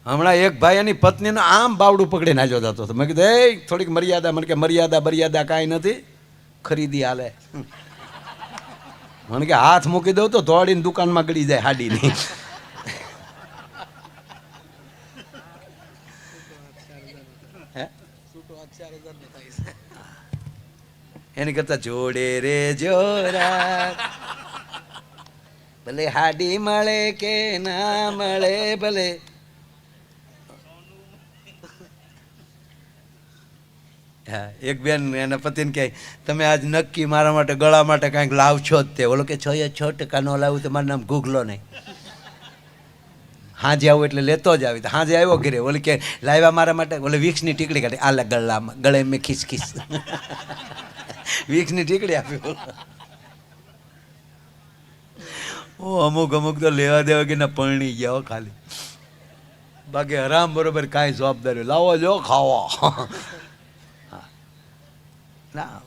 હમણાં એક ભાઈ એની પત્નીને આમ બાવડું પકડીને હાલ્યો જતો હતો. મેં કીધું એ થોડીક મર્યાદા. મને કે મર્યાદા કાંઈ નથી, ખરીદી હાલે. મને કે હાથ મૂકી દઉં તો દોડીને દુકાનમાં ગળી જાય હાડીની. એની કરતા જોડે રે જોરા, ભલે હાડી મળે કે ના મળે ભલે. હા, એક બેન એના પતિને કહે તમે આજ નક્કી મારા માટે ગળા માટે કાંઈક લાવશો જ તે. ઓલો કે 6% ન લાવું તો મારું નામ ગૂગલો નહીં. હાજે આવું એટલે લેતો જ આવી. તો હાજે આવ્યો ઘરે, ઓલી કે લાવ્યા મારા માટે, ઓલે વિક્સની ટીકડી કાઢી આલે ગળામાં, ગળે મેં ખીસ વિક્સની ટીકડી આપી. ઓ અમુક તો લેવા દેવા કે ના પરણી ગયા ખાલી, બાકી હરામ બરોબર કાંઈ જવાબદારી લાવો જો ખાવા. ના,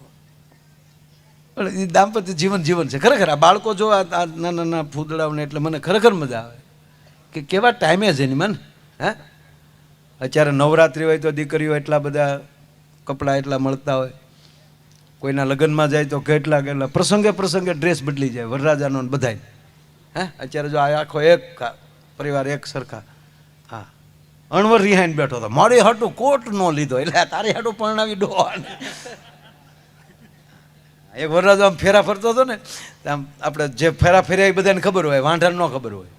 દાંપત્ય જીવન છે ખરેખર. આ બાળકો જો આ નાના નાના ફૂદડાઓને એટલે મને ખરેખર મજા આવે કે કેવા ટાઈમે છે એની મન. હે, અત્યારે નવરાત્રિ હોય તો દીકરીઓ એટલા બધા કપડાં એટલા મળતા હોય, કોઈના લગ્નમાં જાય તો કેટલા પ્રસંગે ડ્રેસ બદલી જાય વરરાજાનો બધાય. હે, અત્યારે જો આ આખો એક પરિવાર એક સરખા. હા, અણવર રિહાઈને બેઠો હતો, મારી હાટું કોટ ન લીધો એટલે તારી હાટું પરણાવી દો. એક વરરાજો આમ ફેરા ફરતો હતો ને, આમ આપણે જે ફેરા ફેર્યા એ બધાને ખબર હોય, વાંઢાને ન ખબર હોય.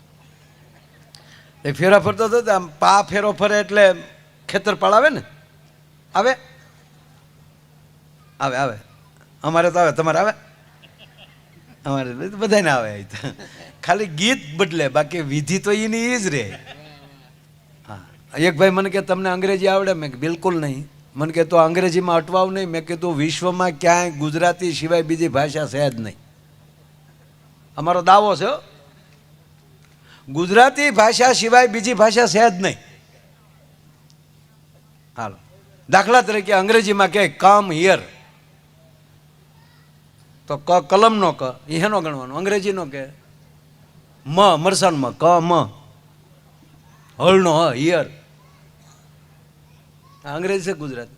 એ ફેરા ફરતો હતો તો આમ પા ફેરો ફરે એટલે ખેતરપાળ આવે ને, આવે આવે આવે અમારે તો આવે, તમારે આવે, અમારે બધાને આવે. ખાલી ગીત બદલે, બાકી વિધિ તો એની એ જ રહે. હા, એક ભાઈ મને કે તમને અંગ્રેજી આવડે? મેં બિલકુલ નહીં. મને કે તો અંગ્રેજીમાં અટવાવ નહીં. મેં કીધું વિશ્વમાં ક્યાંય ગુજરાતી સિવાય બીજી ભાષા છે જ નહીં. અમારો દાવો છે, ગુજરાતી ભાષા સિવાય બીજી ભાષા છે જ નહીં. હાલો, દાખલા તરીકે અંગ્રેજીમાં કહે કમ હિયર, તો કલમનો ક એનો ગણવાનો. અંગ્રેજીનો કે મરસાનમાં ક મ, હળનો હ, હિયર. અંગ્રેજી છે ગુજરાતી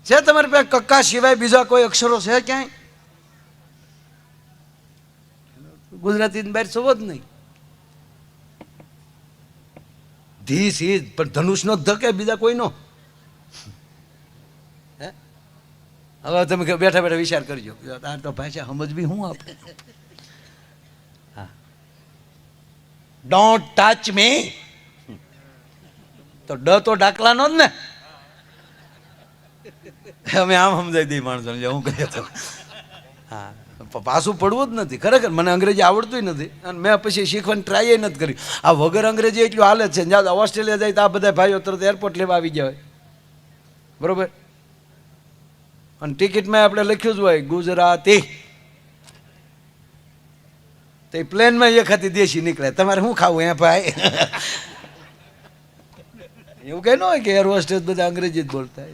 છે? તમારી પાસે કક્કા સિવાય બીજા કોઈ અક્ષરો છે ક્યાંય? ગુજરાતી બહાર સવો જ નહીં. ધીસ ઇઝ પણ ધનુષનો ધકે બીજા કોઈનો. હે, હવે તમે બેઠા બેઠા વિચાર કરજો, આ તો ભાષા સમજવી હું આપણે. હા, ડોન્ટ ટચ મી, તો ડ તો ડાકલાનો જ ને. અમે આમ સમજાવી દઈએ માણસોને, હું કહ્યું તો. હા, પાછું પડવું જ નથી ખરેખર. મને અંગ્રેજી આવડતું નથી અને મેં પછી શીખવાની ટ્રાય નથી કરી. આ વગર અંગ્રેજી એટલું હાલે છે. જ્યાં ઓસ્ટ્રેલિયા જાય તો આ બધા ભાઈઓ તરત એરપોર્ટ લેવા આવી ગયા હોય, બરોબર. અને ટિકિટમાં આપણે લખ્યું જ હોય ગુજરાતી, તો પ્લેનમાં એક હતી દેશી નીકળે. તમારે શું ખાવું હે ભાઈ? એવું કઈ ન હોય કે એર હોસ્ટેસ બધા અંગ્રેજી જ બોલતા.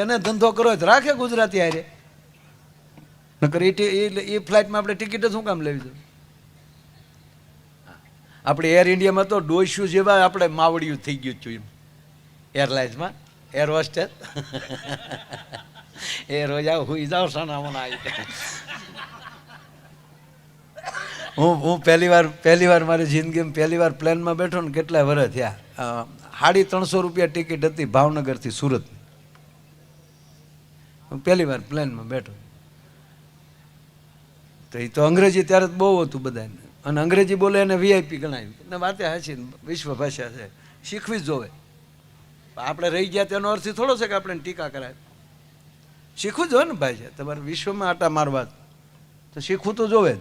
એને ધંધો કરો તો રાખે ગુજરાતી હારે, નકર એ ફ્લાઇટમાં આપણે ટિકિટ જ શું કામ લેવી જોઈએ? આપણે એર ઇન્ડિયામાં તો ડોસ્યું જેવા આપણે માવડિયું થઈ ગયું છું એરલાઇન્સમાં. એર હોસ્ટેસ એ રોજ આવ હુઈ જાવ સોનામાં આવી. હું પહેલી વાર મારી જિંદગીમાં પહેલી વાર પ્લેનમાં બેઠો ને, કેટલા વર્ષ થયા. 350 રૂપિયા ટિકિટ હતી ભાવનગરથી સુરત. હું પહેલી વાર પ્લેનમાં બેઠો તો એ તો અંગ્રેજી ત્યારે બહુ હતું બધાને, અને અંગ્રેજી બોલે એને વીઆઈપી ગણાવી ને. વાતે હાચી, વિશ્વ ભાષા છે, શીખવી જ જોવે. આપણે રહી ગયા તેનો અર્થ થોડો છે કે આપણે ટીકા કરાય. શીખવું જ હોય ને ભાષા. તમારે વિશ્વમાં આટા મારવા તો શીખવું તો જોવે જ,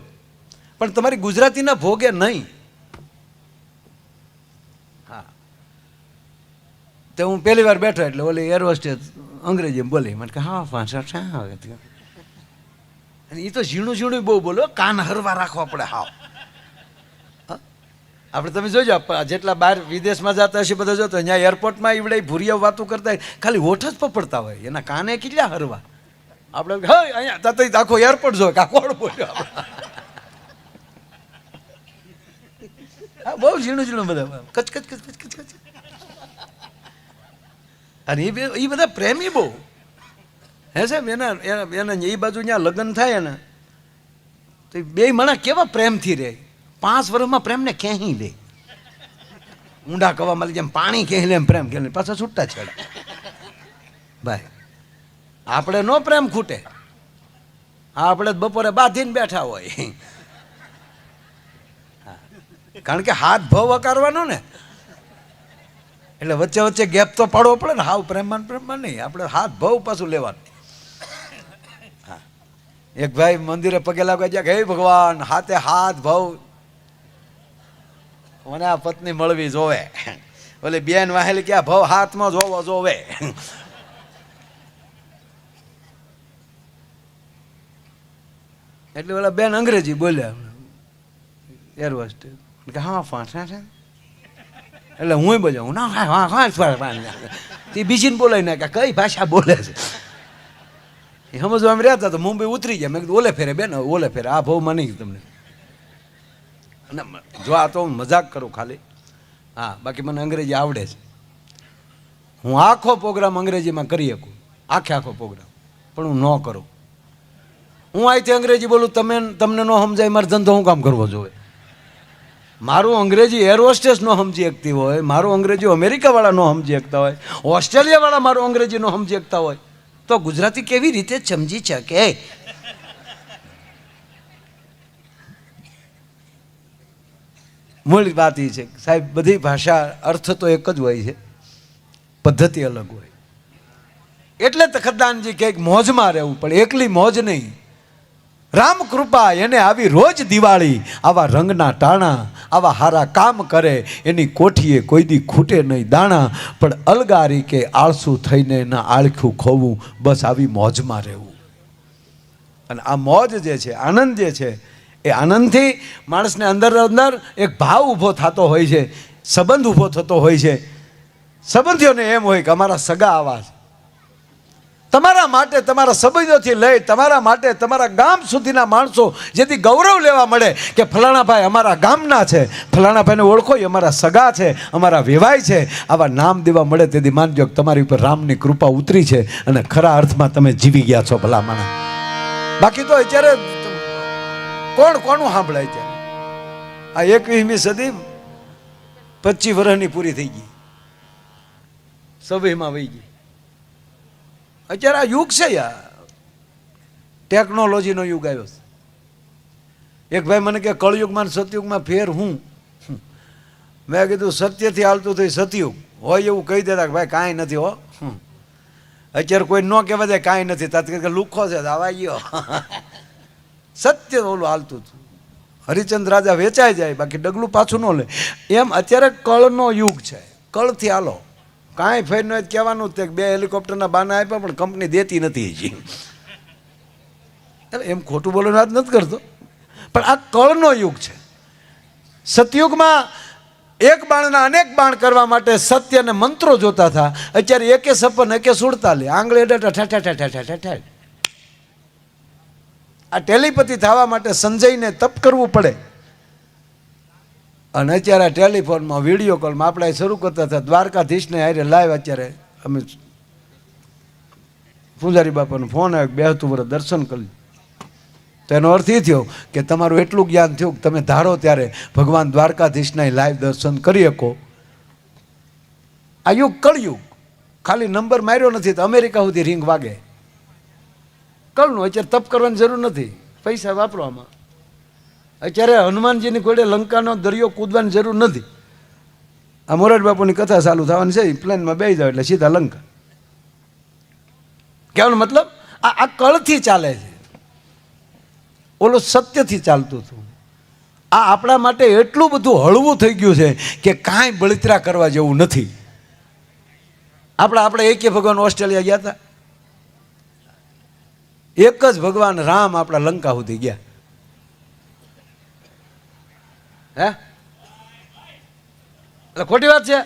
પણ તમારી ગુજરાતીના ભોગે નહીં. હા, તો હું પહેલી વાર બેઠો એટલે ઓલી એર હોસ્ટેસ અંગ્રેજી બોલી. મને કે હા ભાષા શા આવે? અને એ તો ઝીણું બહુ બોલો, કાન હરવા રાખવા પડે. હાવ આપણે તમે જોજો, જેટલા બહાર વિદેશમાં જતા હશે બધા જોતો, અહીંયા એરપોર્ટમાં એવડે ભૂરિયા વાતો કરતા હોય, ખાલી હોઠ જ પપડતા હોય, એના કાને કેટલા હરવા. આપણે હા અહીંયા તો આખો એરપોર્ટ જોવે કે કોણ બોલ્યો. હા બહુ ઝીણું ઝીણું બધા કચ કચ કચ કચ કચ કચ. અને એ બધા પ્રેમી બહુ હે સાહેબ. એના એ બાજુ ત્યાં લગ્ન થાય ને તો બે માણસ કેવા પ્રેમથી રહે. 5 વર્ષમાં પ્રેમને ક્યાંય લે. ઊંડા કવામાં જેમ પાણી ક્યાંય લે એમ પ્રેમ કે પાછા છૂટતા છેડા. ભાઈ આપણે નો પ્રેમ ખૂટે. આપણે બપોરે બાંધીને બેઠા હોય. કારણ કે હાથ ભાવ વકારવાનો ને એટલે વચ્ચે વચ્ચે ગેપ તો પાડવો પડે ને. હાવ પ્રેમમાં નહીં, આપણે હાથ ભાવ પાછું લેવાનું. એક ભાઈ મંદિરે પગે લાગવા ગયા કે હે ભગવાન હાથે હાથ ભાવ મને આ પત્ની મળવી જોવે. ઓલે બેન વાહેલી કે ભાવ હાથમાં જોવો જોવે. એટલે ઓલા બેન અંગ્રેજી બોલ્યા એર હોસ્ટેસ કે હા ફાંસા છે. એટલે હું બોલ્યો હું ના હા તે બીજીને બોલાવી નાખ્યા કઈ ભાષા બોલે છે એ સમજવા એમ રહ્યા હતા. તો મુંબઈ ઉતરી ગયા. મેં કીધું ઓલે ફેરે બેન ઓલે ફેરે આ ભાવ માની તમને. અને જો આ તો હું મજાક કરું ખાલી. હા બાકી મને અંગ્રેજી આવડે છે. હું આખો પ્રોગ્રામ અંગ્રેજીમાં કરી શકું, આખો પ્રોગ્રામ. પણ હું ન કરું. હું અહીંથી અંગ્રેજી બોલું તમને ન સમજાય મારો ધંધો હું કામ કરવો જોઈએ. મારું અંગ્રેજી એર હોસ્ટેસ ન સમજી શકતી હોય, મારું અંગ્રેજી અમેરિકાવાળા ન સમજી શકતા હોય, ઓસ્ટ્રેલિયાવાળા મારું અંગ્રેજી ન સમજી શકતા હોય તો ગુજરાતી કેવી રીતે સમજી શકે? મૂળ વાત એ છે સાહેબ, બધી ભાષા અર્થ તો એક જ હોય છે, પદ્ધતિ અલગ હોય. એટલે તખતદાનજી કે મોજમાં રહેવું પડે, એકલી મોજ નહીં. રામ કૃપા એને આવી રોજ દિવાળી, આવા રંગના ટાણા, આવા હારા કામ કરે એની કોઠીએ કોઈ દી ખૂટે નહીં દાણા. પણ અલગારી કે આળસુ થઈને ના આળખ્યું ખોવું, બસ આવી મોજમાં રહેવું. અને આ મોજ જે છે, આનંદ જે છે, એ આનંદથી માણસને અંદર અંદર એક ભાવ ઊભો થતો હોય છે, સંબંધ ઊભો થતો હોય છે. સંબંધીઓને એમ હોય કે અમારા સગા આવા છે. તમારા માટે તમારા સંબંધોથી લઈ તમારા માટે તમારા ગામ સુધીના માણસો જેથી ગૌરવ લેવા મળે કે ફલાણા ભાઈ અમારા ગામના છે, ફલાણા ભાઈને ઓળખો એ અમારા સગા છે, અમારા વેવાય છે, આવા નામ દેવા મળે તેથી માનજો કે તમારી ઉપર રામની કૃપા ઉતરી છે અને ખરા અર્થમાં તમે જીવી ગયા છો ભલા માણસ. બાકી તો અત્યારે કોણ કોનું સાંભળાય છે? આ 21મી સદી 25 વર્ષની પૂરી થઈ ગઈ, 26માં વહી ગઈ. અત્યારે આ યુગ છે યાર, ટેકનોલોજીનો યુગ આવ્યો છે. એક ભાઈ મને કે કળયુગમાં સતયુગમાં ફેર હું. મેં કીધું સત્યથી હાલતું થઈ સતયુગ હોય એવું કહી દેતા કે ભાઈ કાંઈ નથી હો. અત્યારે કોઈ ન કહેવા દે કાંઈ નથી, તાત્કાલિક લુખો છે આવા ગયો. સત્ય ઓલું હાલતું હતું. હરિચંદ્ર રાજા વેચાઈ જાય બાકી ડગલું પાછું ન લે. એમ અત્યારે કળનો યુગ છે, કળથી હાલો. કાંઈ ફેર ન કહેવાનું તે 2 હેલિકોપ્ટરના બાના આપ્યા પણ કંપની દેતી નથી હજી. એમ ખોટું બોલવાની વાત નથી કરતો, પણ આ કળનો યુગ છે. સતયુગમાં એક બાણના અનેક બાણ કરવા માટે સત્ય અને મંત્રો જોતા હતા. અત્યારે 156 147 આંગળી ઠા ઠા ઠા ઠા ઠા ઠા. આ ટેલિપતિ થવા માટે સંજયને તપ કરવું પડે. અને અત્યારે ટેલિફોનમાં વિડીયો કોલમાં આપણે શરૂ કરતા હતા દ્વારકાધીશને હારે લાઈવ. અત્યારે અમે પૂજારી બાપાનો ફોન આવ્યો 72 વર્ષ દર્શન કરી. તો એનો અર્થ એ થયો કે તમારું એટલું જ્ઞાન થયું કે તમે ધારો ત્યારે ભગવાન દ્વારકાધીશના લાઈવ દર્શન કરી શકો. આ યુગ કળયુગ, ખાલી નંબર માર્યો નથી તો અમેરિકા સુધી રિંગ વાગે. કળનું અત્યારે તપ કરવાની જરૂર નથી, પૈસા વાપરવામાં. અત્યારે હનુમાનજીની ઘોડે લંકાનો દરિયો કૂદવાની જરૂર નથી. આ મોરારી બાપુની કથા ચાલુ થવાની છે, પ્લેનમાં બેસી જાવ એટલે સીધા લંકા. કહેવાનો મતલબ આ કળથી ચાલે છે, ઓલું સત્યથી ચાલતું હતું. આ આપણા માટે એટલું બધું હળવું થઈ ગયું છે કે કાંઈ બળતરા કરવા જેવું નથી. આપણે એકે ભગવાન ઓસ્ટ્રેલિયા ગયા હતા, એક જ ભગવાન રામ આપણા લંકા સુધી ગયા. હે એટલે ખોટી વાત છે.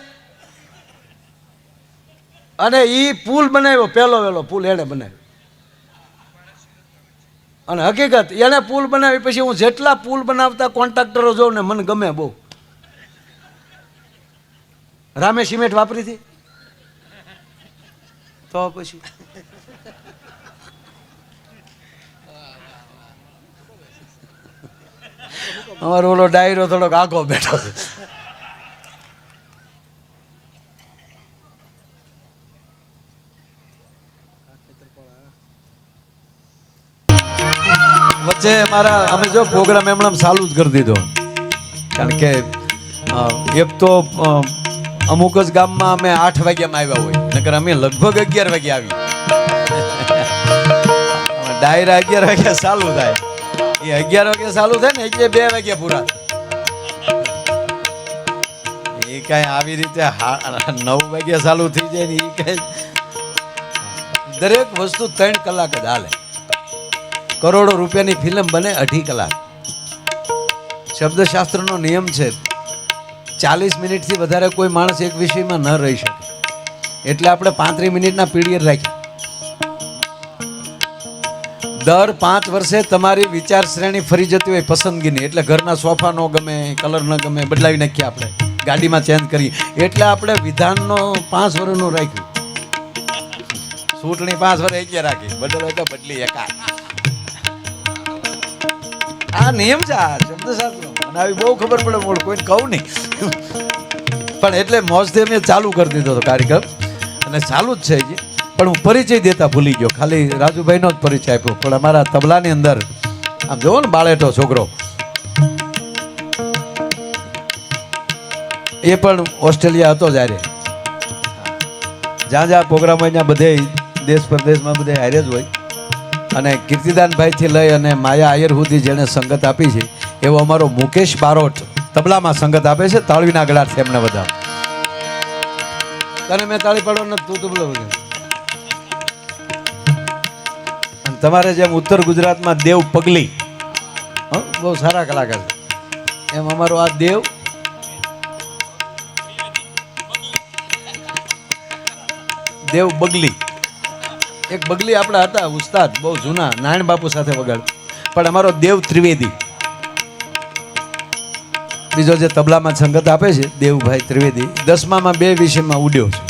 અને એ પુલ બનાવ્યો, પહેલો વહેલો પુલ એને બનાવ્યો. અને હકીકત એને પુલ બનાવી પછી હું જેટલા પુલ બનાવતા કોન્ટ્રાક્ટરો જોઉં ને મને ગમે બહુ. રામે સિમેન્ટ વાપરી હતી તો પછી અમારો ઓલો ડાયરો થોડોક આખો બેઠો છે. વચ્ચે અમારા અમે જો પ્રોગ્રામ એમણે ચાલુ જ કરી દીધો, કારણ કે એક તો અમુક જ ગામમાં અમે 8 વાગ્યામાં આવ્યા હોય, નકર અમે લગભગ 11 વાગે આવી. ડાયરા 11 વાગ્યા ચાલુ થાય, એ 11 વાગે ચાલુ થાય ને એટલે 2 વાગ્યા પૂરા. એ કઈ આવી રીતે 9 વાગ્યા ચાલુ થઈ જાય ને એ કઈ દરેક વસ્તુ 3 કલાક જ હાલે. કરોડો રૂપિયાની ફિલ્મ બને 2.5 કલાક. શબ્દશાસ્ત્રનો નિયમ છે 40 મિનિટથી વધારે કોઈ માણસ એક વિષયમાં ન રહી શકે, એટલે આપણે 35 મિનિટના પીરિયડ રાખ્યા. દર 5 વર્ષે તમારી વિચાર શ્રેણી ફરી જતી હોય પસંદગીની, એટલે ઘરના સોફા નો ગમે, કલર ન ગમે, બદલાવી નાખીએ આપણે, ગાડીમાં ચેન્જ કરી, એટલે આપણે વિધાનનો 5 વર્ષનું રાખ્યું. ચૂંટણી 5 વર્ષ એટલે રાખી, બદલાય તો બદલી એકા. આ નિયમ છે, આ શબ્દશાસ્ત્ર મને આવી બહુ ખબર પડે, મોડ કોઈને કહું નહીં. પણ એટલે મોજથી મેં ચાલુ કરી દીધો હતો કાર્યક્રમ, અને ચાલુ જ છે હજી. પણ હું પરિચય દેતા ભૂલી ગયો, ખાલી રાજુભાઈનો જ પરિચય આપ્યો. પણ અમારા તબલાની અંદર આમ જોવો ને બાળેટો છોકરો, એ પણ ઓસ્ટ્રેલિયા હતો જ્યારે. જ્યાં જ્યાં પ્રોગ્રામ હોય ત્યાં બધે દેશ પરદેશમાં બધે હારે જ હોય. અને કીર્તિદાનભાઈથી લઈ અને માયા આયર સુધી જેણે સંગત આપી છે એવો અમારો મુકેશ બારોટ તબલામાં સંગત આપે છે. તાળવીના ગળાથી એમને બધા. તને મેં તાળી પાડો ને તું તબલો વગાડ. અને તમારે જેમ ઉત્તર ગુજરાતમાં દેવ પગલી બહુ સારા કલાકાર છે, એમ અમારો આ દેવ બગલી. એક બગલી આપણા હતા ઉસ્તાદ, બહુ જૂના, નારાયણ બાપુ સાથે વગાડ. પણ અમારો દેવ ત્રિવેદી, બીજો જે તબલામાં સંગત આપે છે દેવભાઈ ત્રિવેદી, 10માં 2 વિષયમાં ઉડ્યો છે.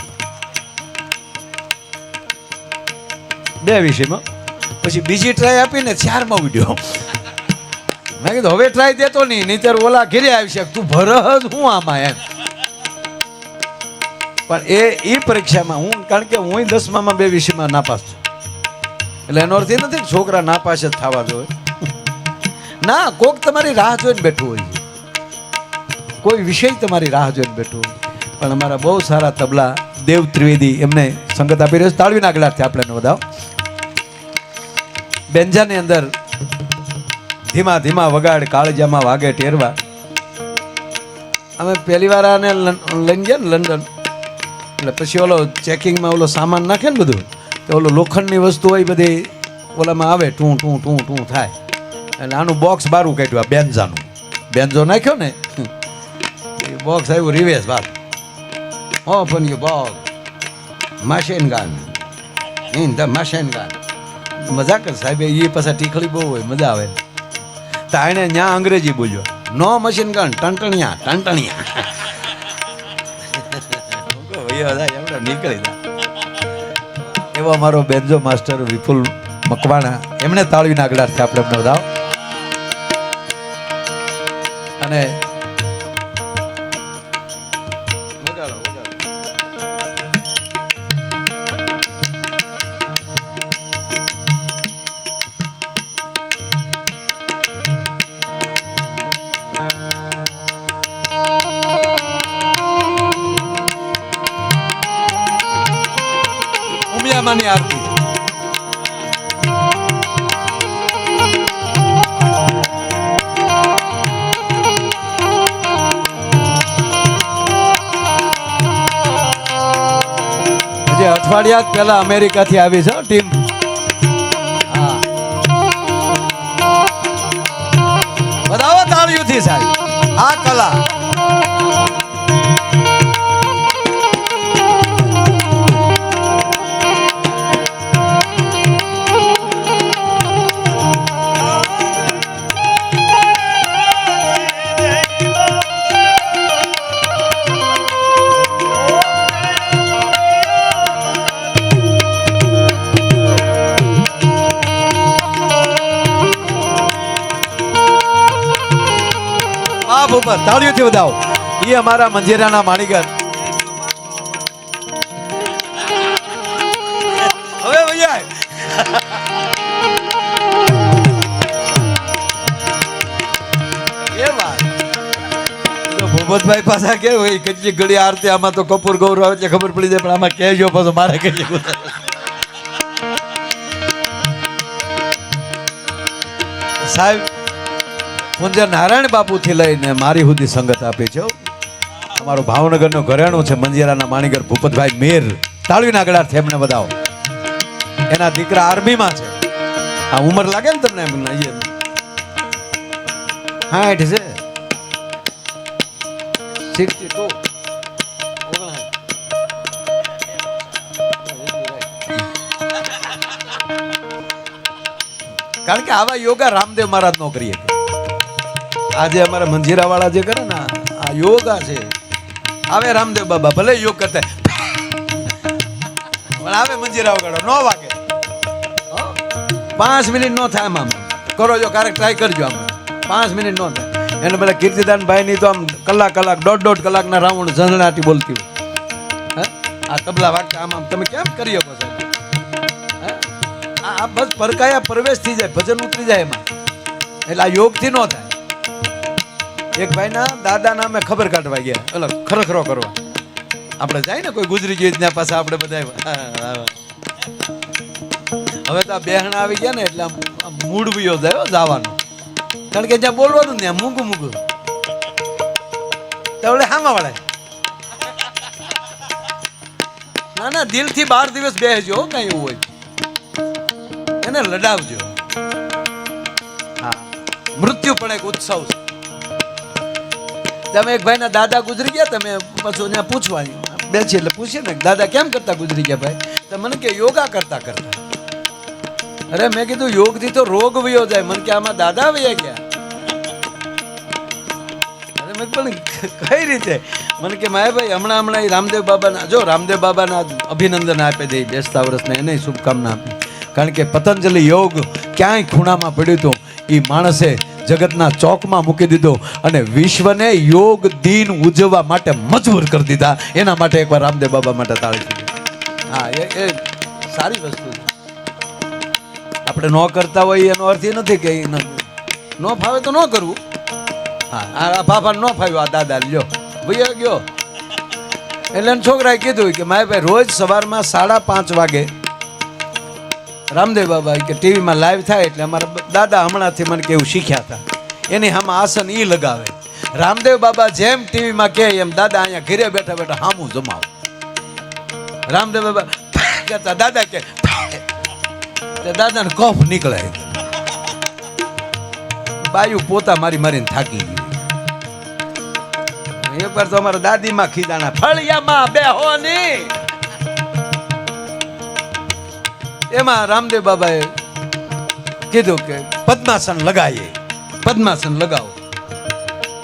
2 વિષયમાં, પછી બીજી ટ્રાય આપીને 4માં ઉડ્યો. મેં કીધું હવે ટ્રાય દેતો નહીં, નહીંતર ઓલા ઘેરે આવી શકે, તું ભરત હું આમાં એમ. પણ એ પરીક્ષામાં હું, કારણ કે હું 10માં 2 વિષયમાં નાપાસ છું, એટલે એનો અર્થ એ નથી કે છોકરા નાપાસ જ થવા જોઈએ. ના, કોક તમારી રાહ જોઈને બેઠું હોય, કોઈ વિષય તમારી રાહ જોઈને બેઠું હોય. પણ અમારા બહુ સારા તબલા દેવ ત્રિવેદી, એમને સંગત આપી રહ્યો છે. તાળવીના ગળાથી આપણે વધાવો. બેન્જાની અંદર ધીમા ધીમા વગાડ, કાળજામાં વાગે ટેરવા. અમે પહેલી વાર આને લઈને ગયા ને લંડન, એટલે પછી ઓલો ચેકિંગમાં ઓલો સામાન નાખે ને બધું, તો ઓલો લોખંડની વસ્તુ હોય બધી ઓલામાં આવે, ટું ટું ટું ટું થાય. એટલે આનું બોક્સ બારું કાઢ્યું, આ બેન્ઝાનું. બેન્ઝો નાખ્યો ને એ બોક્સ આવ્યું રિવેસ વાત. Open you box, machine gun in the machine gun. મજા કર સાહેબ, એ પાછા ટીખળી બહુ હોય, મજા આવે. તો એને ત્યાં અંગ્રેજી બોલ્યો, નો મશીન ગન, ટંટણિયા ટંટણિયા. નીકળી જાય. એવો અમારો બેન્જો માસ્ટર વિપુલ મકવાણા, એમણે તાળવીના ગળાથી આપણે એમને વધાવો. અને ઉમિયામાની આરતી. અઠવાડિયા પહેલા અમેરિકાથી આવી છે ટીમ. બધાઓ તાળીઓથી સાહેબ, આ કલા. ઉપર તાળીઓથી વધાવો. એ અમારા મંજીરાના માણીગર. હવે ભૈયા એ વાત ભૂપતભાઈ પાછા કે હોય કેટલી ઘડી આરતી આમાં તો કપૂર ગૌરવ આવે એટલે ખબર પડી જાય, પણ આમાં કહેજો પાછો મારે કહીએ. સાહેબ પૂજ્ય નારાયણ બાપુ થી લઈને મારી સુધી સંગત આપી છે. અમારું ભાવનગરનું ઘરેણું છે મંજીરાના માણીગર ભૂપતભાઈ મેર. તાળવીના ગળાથી એમને બતાવો. એના દીકરા આર્મીમાં છે. આ ઉંમર લાગે ને તમને? 60 છે. 62. કારણ કે આવા યોગા રામદેવ મહારાજ નો કરીએ. આજે અમારા મંજીરા વાળા જે કરે ને આ યોગા છે. આવે રામદેવ બાબા ભલે યોગ કરતા પણ આવે મંજીરા વગાડો નો વાગે. 5 મિનિટ નો થાય આમ કરો જો ક્યારેક ટ્રાય કરજો. આમ 5 મિનિટ નો થાય. એને પેલા કીર્તિદાન ભાઈ ની તો આમ કલાક દોઢ કલાકના રાઉન્ડ ઝંઝણાટી બોલતી હોય. આ તબલા વાગતા આમ તમે કેમ કરી શકો છો? આ બસ પરકાયા પ્રવેશ થઈ જાય, ભજન ઉતરી જાય એમાં. એટલે આ યોગ થી નો થાય. એક ભાઈ ના દાદા નામે ખબર કાઢવા ગયા, એટલે ખરખરો કરવા. આપણે જાય ને કોઈ ગુજરી ગઈ ત્યાં પાસે આપણે બધા હવે તો આ બેહણા આવી ગયા ને એટલે મૂડ વિયો જાય જવાનો. કારણ કે જ્યાં બોલવાનું ને મૂકું તો હામાં વળે. ના દિલથી 12 દિવસ બેસજો. કઈ એવું હોય એને લડાવજો. હા, મૃત્યુ પણ એક ઉત્સવ છે. તમે એક ભાઈના દાદા ગુજરી ગયા, તમે પછી ત્યાં પૂછવાની બેસી એટલે પૂછીએ ને દાદા કેમ કરતા ગુજરી ગયા ભાઈ? તો મને કે યોગા કરતા. અરે મેં કીધું યોગથી તો રોગ વયો જાય. મને કે આમાં દાદા વયા ગયા. અરે મેં પણ કઈ રીતે? મને કે માયાભાઈ હમણાં રામદેવ બાબાના રામદેવ બાબાના અભિનંદન આપી દે બેસતા વર્ષને, એને શુભકામના આપી. કારણ કે પતંજલિ યોગ ક્યાંય ખૂણામાં પડ્યું હતું એ માણસે જગતના ચોકમાં મૂકી દીધો અને વિશ્વને યોગ દિન ઉજવવા માટે મજબૂર કરી દીધા. એના માટે એકવાર રામદેવ બાબા માટે તાળી દીધી. હા, એ સારી વસ્તુ છે. આપણે ન કરતા હોય એનો અર્થ એ નથી કે ન ફાવે તો ન કરવું. હા, આ બાપા ન ફાવ્યું, આ દાદા લ્યો ભૈયા ગયો. એટલે છોકરાએ કીધું કે માય ભાઈ રોજ સવારમાં 5:30 વાગે રામદેવ બાબા કે ટીવીમાં લાઈવ થાય એટલે અમારા દાદા હમણાંથી મને કેવું શીખ્યા હતા. એની આમાં આસન ઈ લગાવે. રામદેવ બાબા જેમ ટીવીમાં કહે એમ દાદા અહીંયા ઘરે બેઠા હામું જમાવ. રામદેવ બાબા કહેતા દાદા કે દાદાને કફ નીકળે. બાયું પોતા મારીને થાકી ગયું. એકવાર તો અમારા દાદીમાં ખીદાણા ફળિયામાં બેહો ની. એમાં રામદેવ બાબાએ કીધું કે પદ્માસન લગાવીએ. પદ્માસન લગાવો.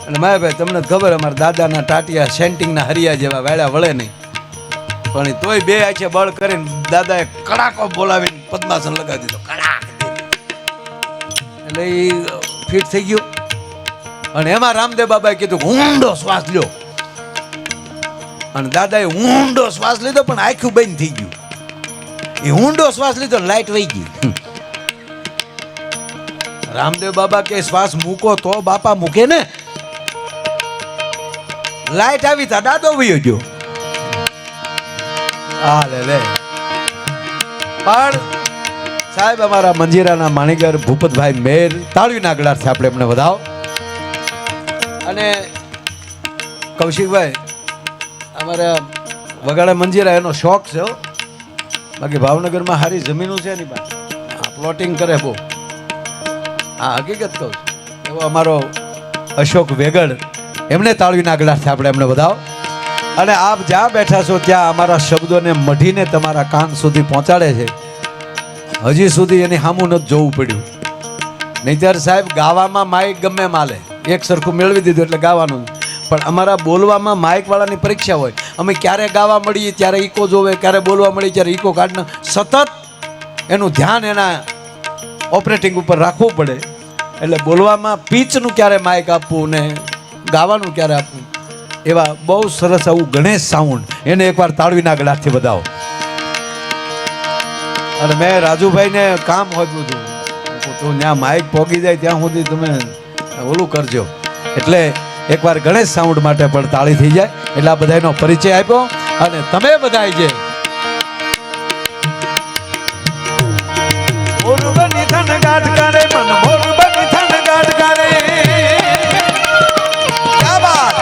અને માયાભાઈ તમને ખબર અમારા દાદાના ટાટિયા સેન્ટિંગના હરિયા જેવા વાળ્યા વળે નહીં, પણ તોય બે આંખે બળ કરીને દાદાએ કડાકો બોલાવીને પદ્માસન લગાવી દીધો. કડાક એટલે એ ફિટ થઈ ગયું. અને એમાં રામદેવ બાબાએ કીધું ઊંડો શ્વાસ લ્યો. અને દાદાએ ઊંડો શ્વાસ લીધો પણ આખું બંધ થઈ ગયું. એ ઊંડો શ્વાસ લીધો લાઈટ વહી ગઈ. રામદેવ બાબા કે શ્વાસ મૂકો તો બાપા મૂકે ને. લાઈટ આવી તા દાદો વયો ગયો. લે પણ સાહેબ અમારા મંજીરાના માણીગર ભૂપતભાઈ મેર તાળીના ગળાથી આપણે એમને વધાવો. અને કૌશિકભાઈ અમારા વગાડા મંજીરા એનો શોખ છે. બાકી ભાવનગરમાં સારી જમીનો છે એની પાસે. પ્લોટિંગ કરે બહુ. હા, હકીકત કહું છું. એવો અમારો અશોક વેગડ, એમને તાળીના ગળાથી આપણે એમને વધાવો. અને આપ જ્યાં બેઠા છો ત્યાં અમારા શબ્દોને મઢીને તમારા કાન સુધી પહોંચાડે છે. હજી સુધી એની સામું નથી જોવું પડ્યું. નહીંતર સાહેબ ગાવામાં માઇક ગમે માલે, એક સરખું મેળવી દીધું એટલે ગાવાનું. પણ અમારા બોલવામાં માઇક વાળાની પરીક્ષા હોય. અમે ક્યારે ગાવા મળીએ ત્યારે ઈકો જોવે, ક્યારે બોલવા મળીએ ત્યારે ઈકો કાઢને સતત એનું ધ્યાન એના ઓપરેટિંગ ઉપર રાખવું પડે. એટલે બોલવામાં પીચનું ક્યારે માઇક આપવું ને ગાવાનું ક્યારે આપવું, એવા બહુ સરસ આવું ગણેશ સાઉન્ડ, એને એકવાર તાળવીના ગળાથી વધાવો. અને મેં રાજુભાઈને કામ હોપ્યું હતું, તો ત્યાં માઇક પોગી જાય ત્યાં સુધી તમે ઓલું કરજો. એટલે એકવાર ગણેશ સાઉન્ડ માટે પણ તાળી થઈ જાય. એટલે આ બધાનો પરિચય આપ્યો. અને તમે બધા જે મોરબની થનગાટ કરે મન મોરબની થનગાટ કરે, ક્યા બાત.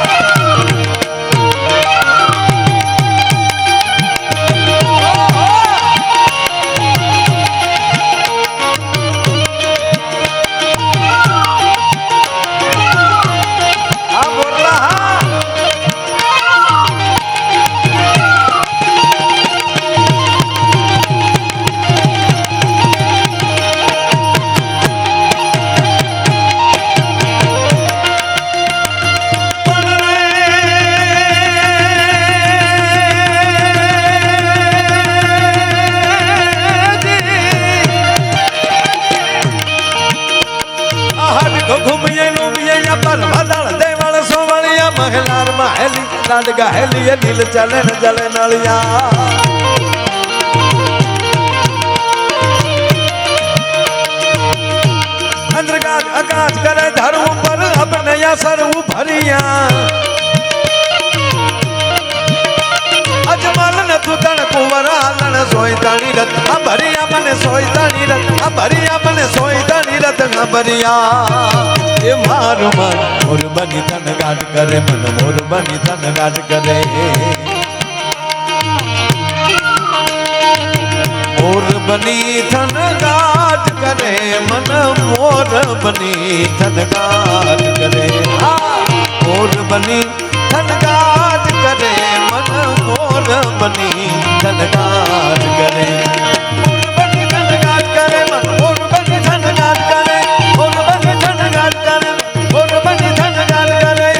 લાડગા હેલી નીલ ચાલે ને જલે નળિયા, અંદરગાજ આકાશ કરે ધરવું પર અબનયા સરવું ભરિયા, અજમલ ને તુતણ કુંવર આલણ સોય તાણી રત આ ભરિયા મને સોય તાણી રત આ ભરિયા મને સોય તાણી રત આ ભરિયા. એ મારું મન મોરબની થનગાટ કરે મન મોરબની થનગાટ કરે, મોરબની થનગાટ કરે મન મોરબની થનગાટ કરે, મોરબની થનગાટ કરે મન મોરબની થનગાટ કરે, મોરબની થનગાટ કરે મન મોરબની થનગાટ કરે, મોરબની થનગાટ કરે મોરબની થનગાટ કરે.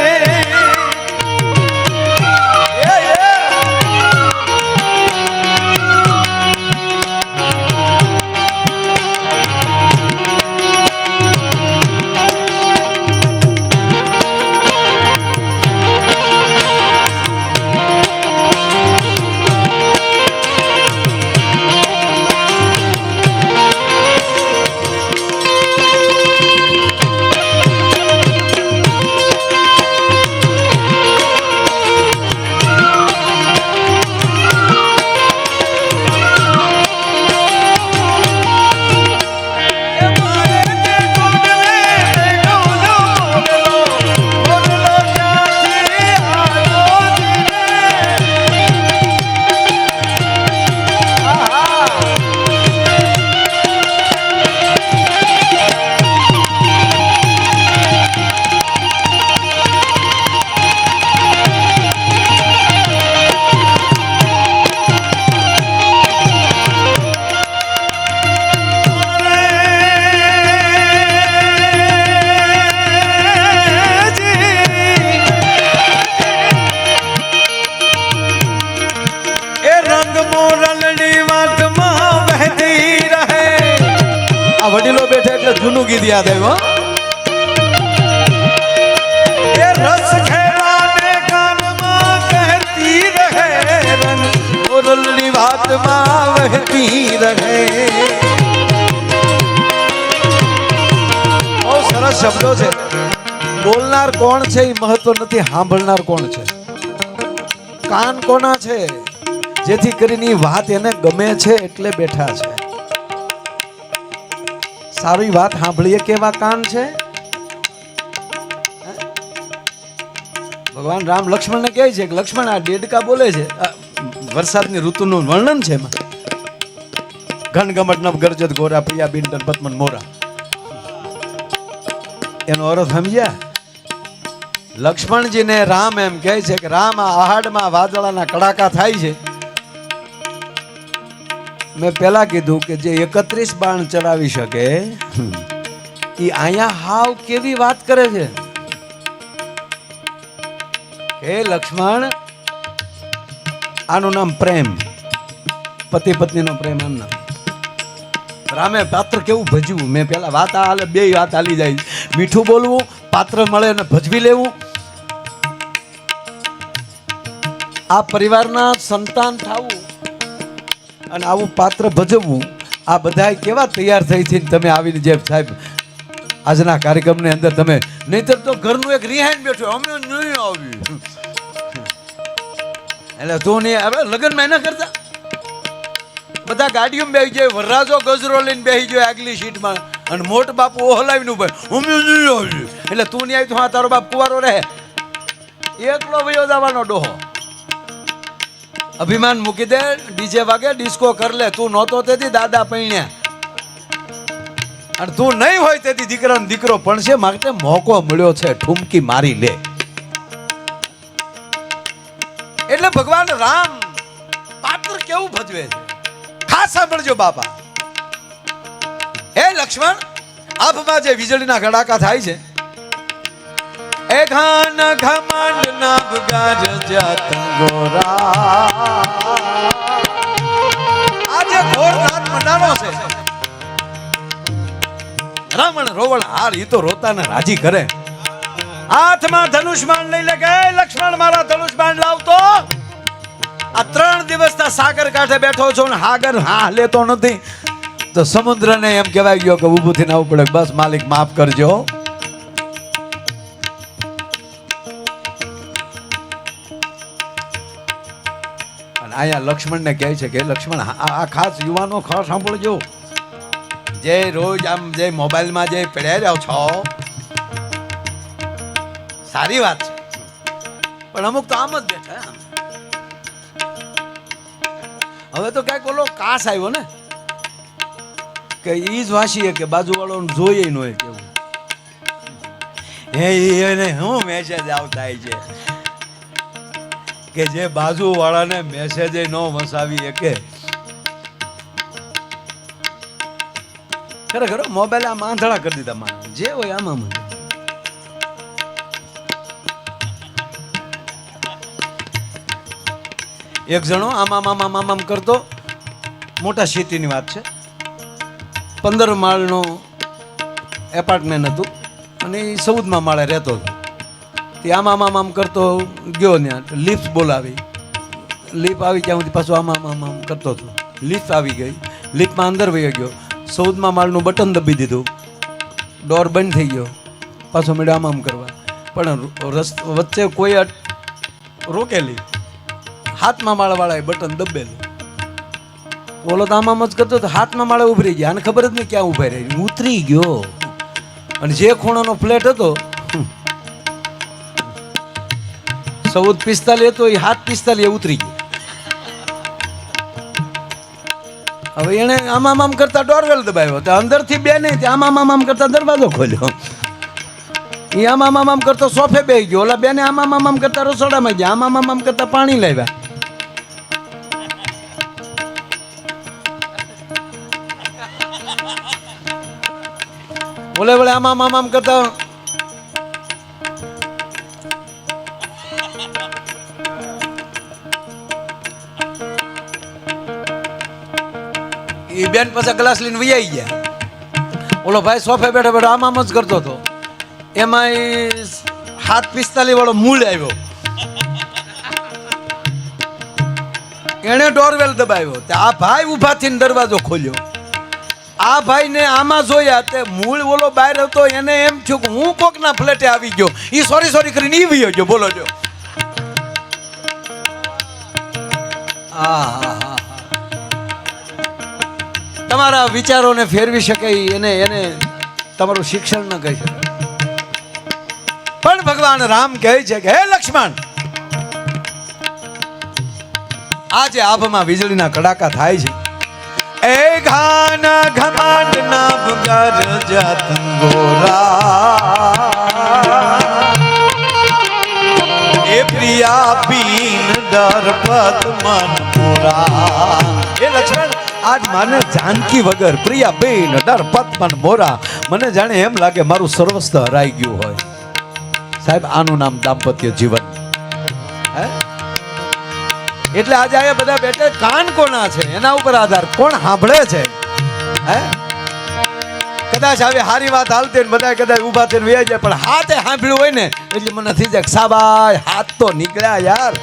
વડીલો બેઠે એટલે જૂનું ગીત યાદ આવ્યું. એ રસ ખેલાને કાનમાં કહેતી રહે રંગ મોરલની વાતમાં વહેતી રહે. બહુ સરસ શબ્દો છે. બોલનાર કોણ છે એ મહત્વ નથી, સાંભળનાર કોણ છે, કાન કોના છે, જેથી કરીને વાત એને ગમે છે એટલે બેઠા છે. સારી વાત સાંભળીએ કેવા કાન છે. ભગવાન રામ લક્ષ્મણને કહે છે કે લક્ષ્મણ આ દેડકા બોલે છે, વરસાદની ઋતુનું વર્ણન છે એમાં. ઘન ગમટ નવ ગરજત ગોરા પ્રિયા બિંટન પદ્મન મોરા. એનો અર્થ સમજ્યા? લક્ષ્મણજીને રામ એમ કહે છે કે રામ આ આહાડમાં વાદળાના કડાકા થાય છે. મેં પેલા કીધું કે જે 31 બાણ ચડાવી શકે એ અહીંયા હાવ કેવી વાત કરે છે. હે લક્ષ્મણ, આનું નામ પ્રેમ, પતિ પત્નીનો પ્રેમ. આમ નામ રામે પાત્ર કેવું ભજવું. મેં પેલા વાત હાલે, બે વાત હાલી જાય. મીઠું બોલવું, પાત્ર મળે ને ભજવી લેવું, આ પરિવારના સંતાન થવું અને આવું પાત્ર ભજવવું, આ બધા કેવા તૈયાર થઈ છે. તમે આવીને જે સાહેબ આજના કાર્યક્રમની અંદર તમે, નહીતર તો ઘરનું એક રિહાઈન બેઠું, અમે નહીં આવ્યું એટલે તું નહીં હવે લગ્નમાં ના કરતા. બધા ગાડીઓમાં બેસી જાય, વરરાજો ગજરો લઈને બેસી જાય આગલી સીટમાં, અને મોટ બાપુ હલાવીને ઉભા, અમે નહીં આવ્યું એટલે તું નહીં આવી તો હા તારો બાપ કુવારો રહે, એકલો વયો જવાનો ડોહો. અભિમાન મૂકી દે, ડીજે વાગે ડિસ્કો કર લે. તું નહોતો તેથી દાદા પૈણ્યા, અને તું નહીં હોય તેથી દીકરાનો દીકરો પણ છે. માટે મોકો મળ્યો છે, ઠુમકી મારી લે. એટલે ભગવાન રામ પાત્ર કેવું ભજવે છે, ખાસ સાંભળજો બાપા. હે લક્ષ્મણ, આભમાં જે વીજળીના ગડાકા થાય છે, એ ઘાન ઘમંડ નભ ગરજત ગોરા. આજે ઘોર રાત મંડાણો છે. રાવણ રોવણ હાર ઈ તો રોતાને રાજી કરે. હાથમાં ધનુષબાણ લઈ લે કે લક્ષ્મણ મારા ધનુષબાણ લાવતો. આ 3 દિવસના સાગર કાંઠે બેઠો છો ને હાગર હા લેતો નથી, તો સમુદ્રને એમ કહેવાય ગયો કે ઊભું થઈને આવવું પડે, બસ માલિક માફ કરજો. અહીંયા લક્ષ્મણને કહે છે કે લક્ષ્મણ આ ખાસ યુવાનો ખાસ સાંભળજો, જે રોજ આમ જે મોબાઈલમાં જે પડ્યા રહ્યો છો સારી વાત છે, પણ અમુક તો આમ જ બેઠા. હવે તો ક્યાંક ઓલો કાસ આવ્યો ને કે ઈ જ વાંચીએ કે બાજુવાળો જોઈએ ન હોય કેવું. એને શું મેસેજ આવતા છે કે જે બાજુ વાળાને મેસેજ ન વસાવી શકે. ખરેખર મોબાઈલ આમ આંધળા કરી દીધા માણસ, જે હોય આમાં. એક જણો આમ કરતો, મોટા સિટીની વાત છે, 15 માળનું એપાર્ટમેન્ટ હતું અને એ 14મા માળે રહેતો હતો. તે આમ કરતો ગયો, ત્યાં લિફ્ટ બોલાવી, લિફ્ટ આવી ત્યાં સુધી પાછું આમ કરતો હતો. લિફ્ટ આવી ગઈ, લિફ્ટમાં અંદર વહી ગયો, 14મા માળનું બટન દબી દીધું, ડોર બંધ થઈ ગયો, પાછો મેળો આમ કરવા. પણ વચ્ચે કોઈ રોકેલી, 7મા માળવાળાએ બટન દબેલું. ઓલો તો આમ જ કરતો તો 7મા માળે ઉભરી ગયા, આને ખબર જ નહીં ક્યાં ઉભા રહી, ઉતરી ગયો. અને જે ખૂણાનો ફ્લેટ હતો 14:45 હતો, એ 7:45 ઉતરી ગયો. હવે એને આમ કરતા ડોરવેલ દબાવ્યો, તો અંદરથી બે નહીં, આમ કરતા દરવાજો ખોલ્યો. એ આમ કરતો સોફે બેસી ગયો, ઓલા બેને આમ કરતા રસોડામાં ગયા, આમ કરતા પાણી લાવ્યા. ઓલે વળે આમ કરતા એ બેન પાછા ગ્લાસ લઈને વૈયાઈ ગયા. ઓલો ભાઈ સોફે બેઠો બેઠો આમ જ કરતો હતો. એમાં 7:45 વાળો મૂળ આવ્યો, એને ડોરવેલ દબાવ્યો. આ ભાઈ ઉભા થઈને દરવાજો ખોલ્યો. આ ભાઈ ને આમાં જોયા તે મૂળ ઓલો બહાર હતો, એને એમ થયું કે હું કોકના ફ્લેટે આવી ગયો. ઈ સોરી કરીને ઈ વયો ગયો. બોલો જો, તમારા વિચારોને ફેરવી શકે એને તમારું શિક્ષણ ન કહી શકે. પણ ભગવાન રામ કહે છે કે હે લક્ષ્મણ, આજે આભમાં વીજળીના કડાકા થાય છે. એ ઘાન ઘમંડ નભ ગરજત ગોરા, એ પ્રિયા પીન દરપત મન મોરા. એ લક્ષ્મણ, આજ મને જાનકી વગર પ્રિયા બેન દરપત મન મોરા, મને જાણે એમ લાગે મારું સર્વસ્વ હરાઈ ગયું હોય. સાહેબ, આનું નામ દાંપત્ય જીવન. હે, એટલે આજે આ બધા બેઠે કાન કોના છે એના ઉપર આધાર, કોણ સાંભળે છે. હે, કદાચ હવે હારી વાત હાલતી ને બધા કદાચ ઊભા થઈને વયા જાય, પણ હાથે સાંભળ્યું હોય ને એટલે મને થઈ જાય સાબાય, હાથ તો નીકળ્યા યાર.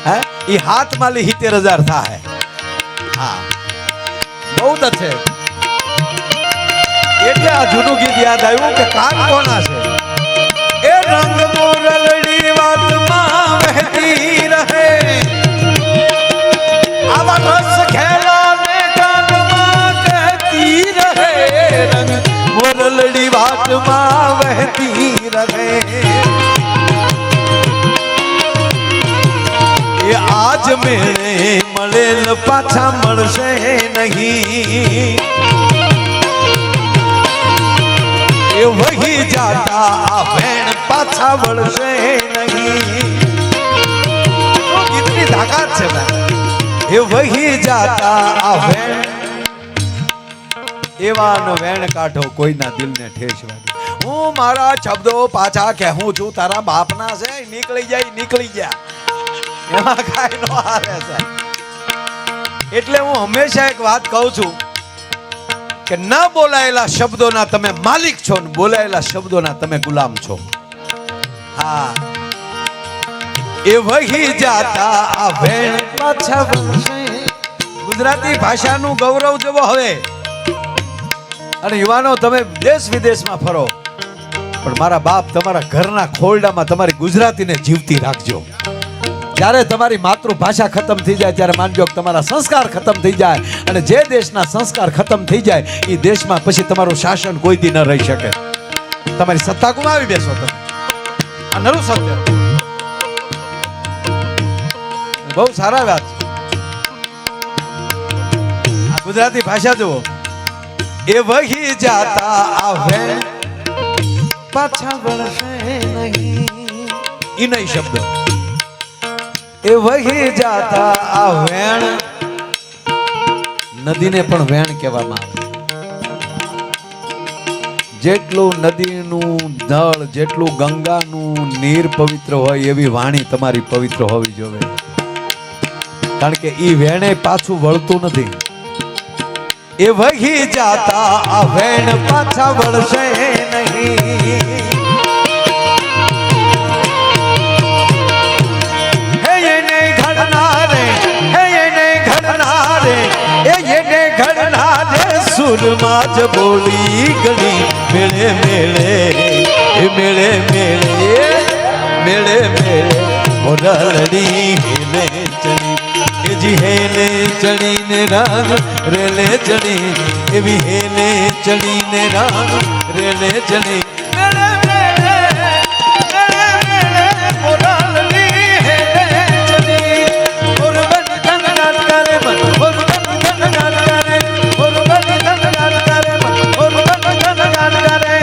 હે એ હાથ માલી 70,000 થાય હા બહુ જ છે એટલે આ જૂનું ગીત યાદ આવ્યું કે કાન કોના છે એ રંગ મોરલડી વાતમાં વહેતી રહે આવા રસ ખેલાને કાનમાં કહેતી રહે રંગ મોરલડી વાતમાં વહેતી રહે એ આજ મેળે મળેલ પાછા મળશે નહીં એ વહી જાતા આ વેણ પાછા વળશે નહીં કેટલી તાકાત છે ભાઈ એ વહી જાતા આ વેણ એવાનો વેણ કાઢો કોઈના દિલને ઠેસ વાગે હું મારા શબ્દો પાછા કહેું છું તારા બાપના છે નીકળી ગયા એમાં કાંઈ નો હારે છે એટલે હું હંમેશા એક વાત કહું છું કે ન બોલાયેલા શબ્દોના તમે માલિક છો ને બોલાયેલા શબ્દોના તમે ગુલામ છો હા એ વહી જાતા આ વેણ પાછા વળશે ગુજરાતી ભાષાનું ગૌરવ જવો હવે અને યુવાનો તમે દેશ વિદેશમાં ફરો પણ મારા બાપ તમારા ઘરના ખોરડામાં તમારી ગુજરાતીને જીવતી રાખજો જ્યારે તમારી માતૃભાષા ખતમ થઈ જાય ત્યારે માનજો કે તમારા સંસ્કાર ખતમ થઈ જાય અને જે દેશના સંસ્કાર ખતમ થઈ જાય એ દેશમાં પછી તમારું શાસન કોઈ દી ન રહી શકે તમારી સત્તા ગુમાવી બેસો તમે આ નરું સત્ય બહુ સારા વાત આ ગુજરાતી ભાષા જુઓ એ વહી જાતા આવે પાછા વળશે નહીં ઈ નહીં શબ્દ એ વહી જાતા આ વેણ નદીને પણ વેણ કહેવામાં આવે જેટલું નદીનું જળ જેટલું ગંગાનું નીર પવિત્ર હોય એવી વાણી તમારી પવિત્ર હોવી જોઈએ કારણ કે ઈ વેણે પાછું વળતું નથી એ વહી જાતા આ વેણ પાછા વળશે નહીં સુરમાં જ બોલી ગણી મેળે મેળે મેળે મેળે મેળે મેળે મોરલડી હેલે ચડી એ જી હેલે ચડીને રાગ રેલે ચડી એવી હેલે ચડીને રાગ રેલે ચડી મેળે મેળે મેળે મેળે મોરલડી હેલે ચડી મોરબન ધનનાટ કરે મન મોરબન ધનનાટ કરે મોરબન ધનનાટ કરે મન મોરબન ધનનાટ કરે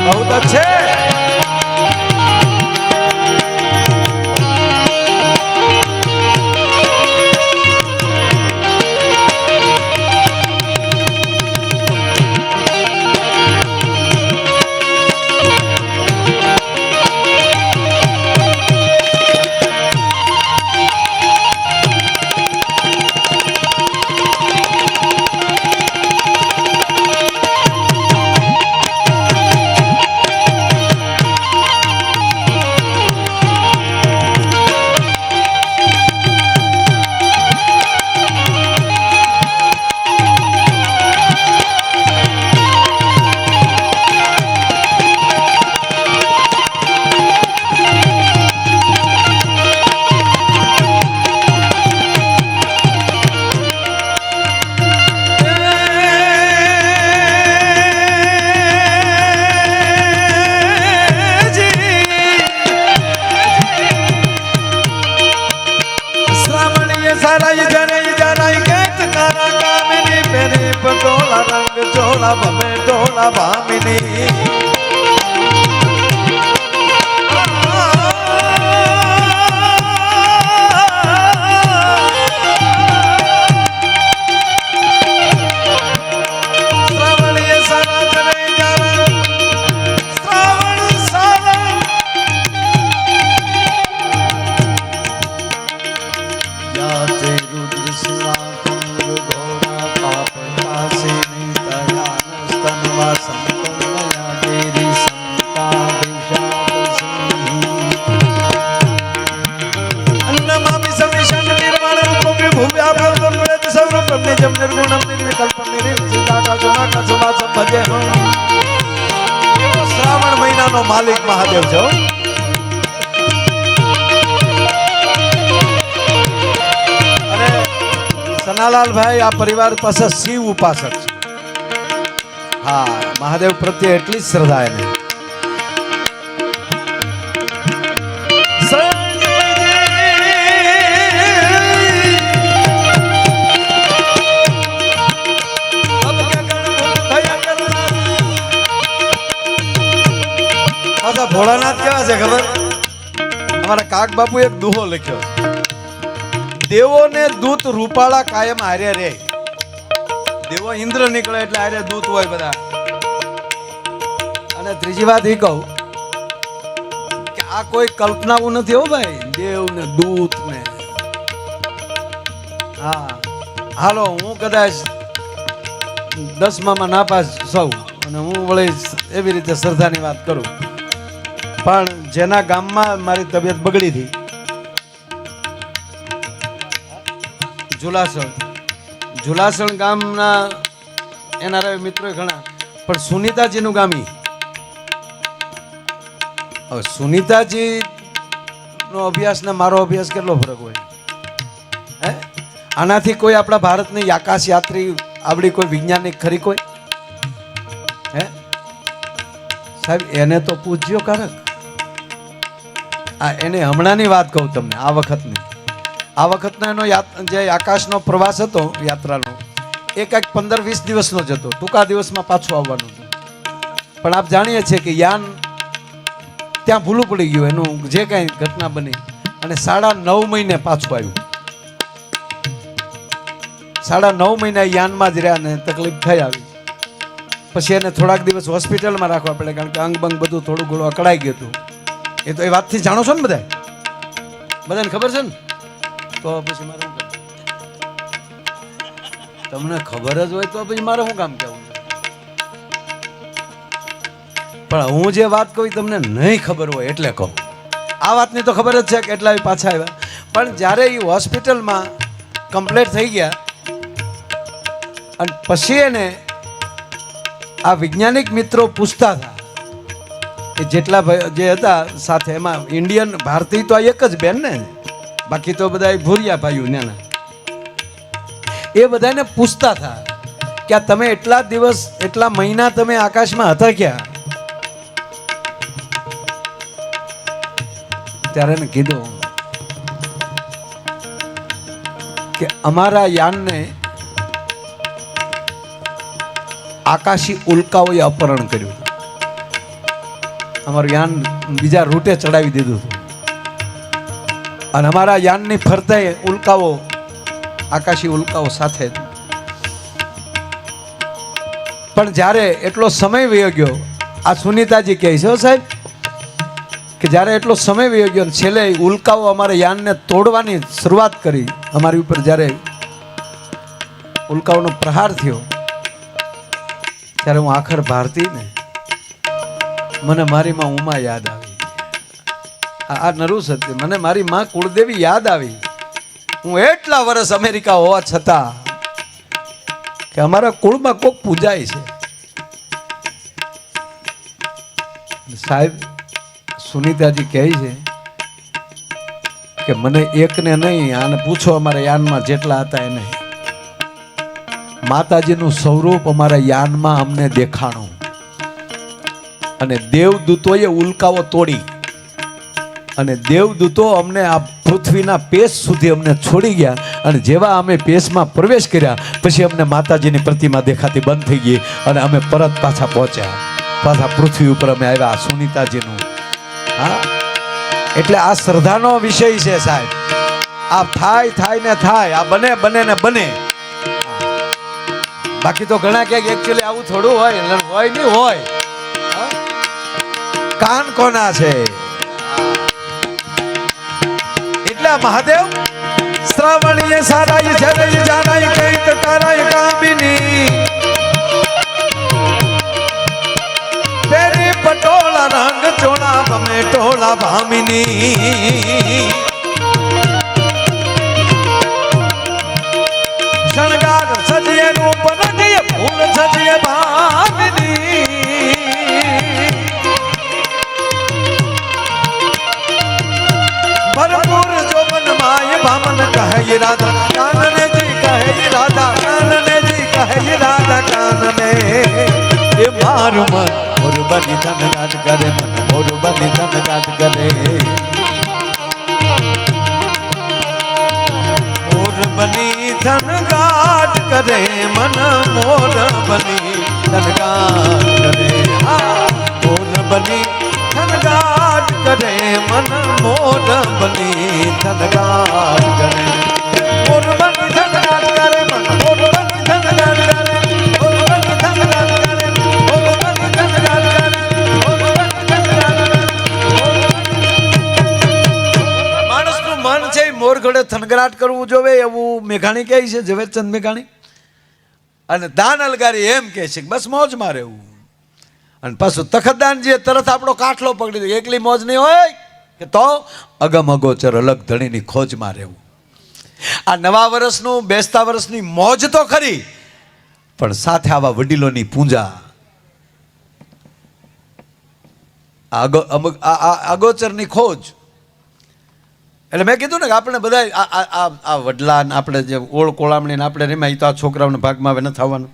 बहुत अच्छे पटोला रंग चोला बमे टोला भामिनी संतन જમાનાનો માલિક મહાદેવ છે હો. અને સનાલાલભાઈ આ પરિવાર પાસે શિવ ઉપાસક છે. હા, મહાદેવ પ્રત્યે એટલી જ શ્રદ્ધા એને. ભોળાનાથ કેવા છે ખબર? અમારા કાક બાપુ એક દુહો લખ્યો, દેવોને દૂત રૂપાળા કાયમ હારે રે. દેવો ઇન્દ્ર નીકળે એટલે હારે દૂત હોય બધા. અને ત્રીજી વાત એ કહું કે આ કોઈ કલ્પનાઓ નથી હો ભાઈ, દેવ ને દૂત ને. હા, હાલો હું કદાચ 10માં નાપાસ સૌ અને હું વળી એવી રીતે શ્રદ્ધાની વાત કરું, પણ જેના ગામમાં મારી તબિયત બગડી હતી, ઝુલાસણ ગામના એના મિત્રો ઘણા, પણ સુનીતાજીનું ગામ. હવે સુનીતાજી નો અભ્યાસ ને મારો અભ્યાસ કેટલો ફરક હોય હે? આનાથી કોઈ આપણા ભારતની આકાશ યાત્રી આવડી કોઈ વૈજ્ઞાનિક ખરી કોઈ હે સાહેબ? એને તો પૂજ્યો કારક. એને હમણાંની વાત કહું તમને, આ વખતનો એનો જે આકાશનો પ્રવાસ હતો યાત્રાનો, એ કંઈક 15-20 દિવસનો જ હતો, ટૂંકા દિવસમાં પાછું આવવાનું હતું. પણ આપ જાણીએ છીએ કે યાન ત્યાં ભૂલું પડી ગયું, એનું જે કાંઈ ઘટના બની, અને 9.5 મહિને પાછું આવ્યું. 9.5 મહિના યાનમાં જ રહ્યા ને તકલીફ થઈ આવી. પછી એને થોડાક દિવસ હોસ્પિટલમાં રાખવા પડે, કારણ કે અંગ બંગ બધું થોડું ઘણું અકળાઈ ગયું હતું. એ તો એ વાતથી જાણો છો ને બધાને ખબર છે ને? તો પછી મારે શું કામ? તમને ખબર જ હોય તો પછી મારે શું કામ કહેવું? પણ હું જે વાત કહું તમને નહીં ખબર હોય એટલે કહું. આ વાતની તો ખબર જ છે કે એટલા પાછા આવ્યા, પણ જ્યારે એ હોસ્પિટલમાં કમ્પ્લીટ થઈ ગયા અને પછી એને આ વૈજ્ઞાનિક મિત્રો પૂછતા હતા કે જેટલા જે હતા સાથે, એમાં ઇન્ડિયન ભારતીય તો આ એક જ બેન ને, બાકી તો બધા ભૂરિયા ભાઈઓ ને, એ બધાને પૂછતા હતા કે આ તમે એટલા દિવસ એટલા મહિના તમે આકાશમાં હતા ક્યાં? ત્યારે એને કીધું કે અમારા યાનને આકાશી ઉલ્કાઓએ અપહરણ કર્યું, અમારું યાન બીજા રૂટે ચડાવી દીધું હતું, અને અમારા યાનની ફરતે ઉલ્કાઓ, આકાશી ઉલ્કાઓ સાથે. પણ જ્યારે એટલો સમય વયો ગયો, આ સુનીતાજી કહે છે સાહેબ કે જ્યારે એટલો સમય વયો ગયો, છેલ્લે ઉલ્કાઓ અમારા યાનને તોડવાની શરૂઆત કરી, અમારી ઉપર જ્યારે ઉલ્કાઓનો પ્રહાર થયો, ત્યારે હું આખર ભારતી ને મને મારી માં ઉમા યાદ આવી. આ નરું સત્ય, મને મારી માં કુળદેવી યાદ આવી. હું એટલા વર્ષ અમેરિકા હોવા છતાં કે અમારા કુળમાં કોક પૂજાય છે. સાહેબ સુનીતાજી કહે છે કે મને એકને નહીં, આને પૂછો અમારા યાનમાં જેટલા હતા એને, માતાજીનું સ્વરૂપ અમારા યાનમાં અમને દેખાણું, અને દેવદૂતોએ ઉલ્કાઓ તોડી, અને દેવદૂતો અમને આ પૃથ્વીના પેશ સુધી અમને છોડી ગયા, અને જેવા અમે પેશમાં પ્રવેશ કર્યા પછી અમને માતાજીની પ્રતિમા દેખાતી બંધ થઈ ગઈ, અને અમે પરત પાછા પહોંચ્યા, પાછા પૃથ્વી ઉપર અમે આવ્યા. સુનીતાજીનું હા, એટલે આ શ્રદ્ધાનો વિષય છે સાહેબ. આ થાય ને થાય, આ બને ને બને. બાકી તો ઘણા ક્યાંક એકચ્યુઅલી આવું થોડું હોય નહીં હોય. કાન કોના છે? એટલે મહાદેવ શ્રાવણીય સારાય જરય જાનાય કૈત કરાય કામિની તેરી પટોળા રંગ ચોળા ભમે ટોળા ભામિની શણગાર સજીએ રૂપ રંગીએ ફૂલ સજીએ ભામિની રે એ મારું મન મોર બની ધનગાટ કરે મન મોર બની ધનગાટ કરે મોર બની ધનગાટ કરે મન મોર બની ધનગાટ કરે મોર બની ધનગાટ કરે મન મોર બની ધનગાટ કરે મોર બની ધનગાટ કરે મન મોર બની ધનગાટ કરે મોર બની ધનગાટ કરે મોર બની ધનગાટ કરે મોર બની ધનગાટ કરે માણસનું મન છે મોર ઘડે થનગરાટ કરવું જોવે એવું મેઘાણી કહે છે ઝવેરચંદ મેઘાણી અને દાન અલગારી એમ કહે છે બસ મોજમાં રહેવું અને પાછું તખતદાનજીએ તરત આપણો કાઠલો પકડી દીધો એકલી મોજ નહીં હોય કે તો અગમ અગોચર અલગ ધણીની ખોજમાં રહેવું આ નવા વર્ષનું બેસતા વર્ષની મોજ તો ખરી પણ સાથે આવા વડીલોની પૂજા અગોચરની ખોજ એટલે મેં કીધું ને કે આપણે બધા આ વડલા આપણે જે ઓળ કોળામણી આપણે રેમાય તો આ છોકરાઓના ભાગમાં હવે ન થવાનું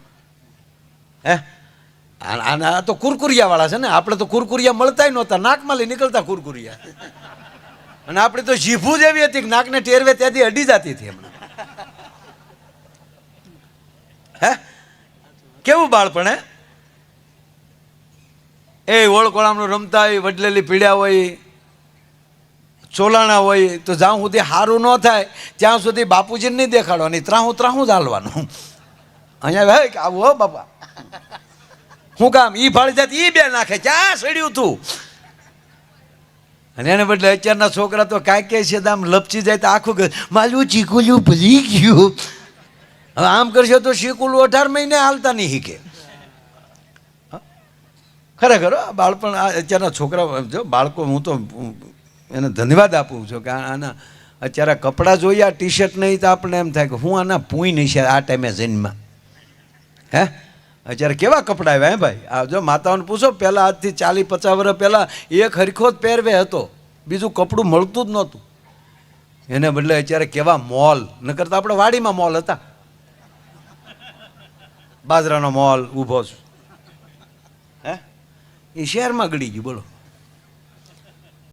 હે આના તો કુરકુરિયા વાળા છે ને આપણે તો કુરકુરિયા મળતા નહોતા નાકમાં લઈ નીકળતા કુરકુરિયા અને આપણી તો જીભું જ એવી હતી કે નાકને ટેરવે ત્યાંથી અડી જતી હતી હમણાં હે કેવું બાળપણ હે એ ઓળકોળામનું રમતા હોય વડલેલી પીડ્યા હોય ચોલાણા હોય તો જ્યાં સુધી સારું ન થાય ત્યાં સુધી બાપુજીને નહીં દેખાડવાની ત્રાહું ત્રાહું જ હાલવાનું અહીંયા ભાઈ કે આવું હો બાપા શું કામ ઈ ફાળી જાત ઈ બે નાખે ક્યાં સડ્યું તું અને એને બદલે અત્યારના છોકરા તો કાંઈક કહે છે આમ લપચી જાય તો આખું કે મારું ચીકુલું ભૂલી ગયું હવે આમ કરશે તો ચીકુલું 18 મહિને હાલતા નહીં શીખે ખરેખર બાળપણ અત્યારના છોકરા જો બાળકો હું તો એને ધન્યવાદ આપું છું કે આના અત્યારે કપડાં જોઈએ આ ટી શર્ટ નહીં તો આપણે એમ થાય કે હું આના પૂઈ નહીં છે આ ટાઈમે જન્મમાં હે અત્યારે કેવા કપડાં આવ્યા હે ભાઈ આ જો માતાઓને પૂછો પહેલાં આજથી 40-50 વર્ષ પહેલાં એક હરખો જ પહેરવે હતો બીજું કપડું મળતું જ નહોતું એને બદલે અત્યારે કેવા મોલ ન કરતા આપણે વાડીમાં મોલ હતા બાજરાનો મોલ ઊભો છું હે એ શહેરમાં ગળી ગયું બોલો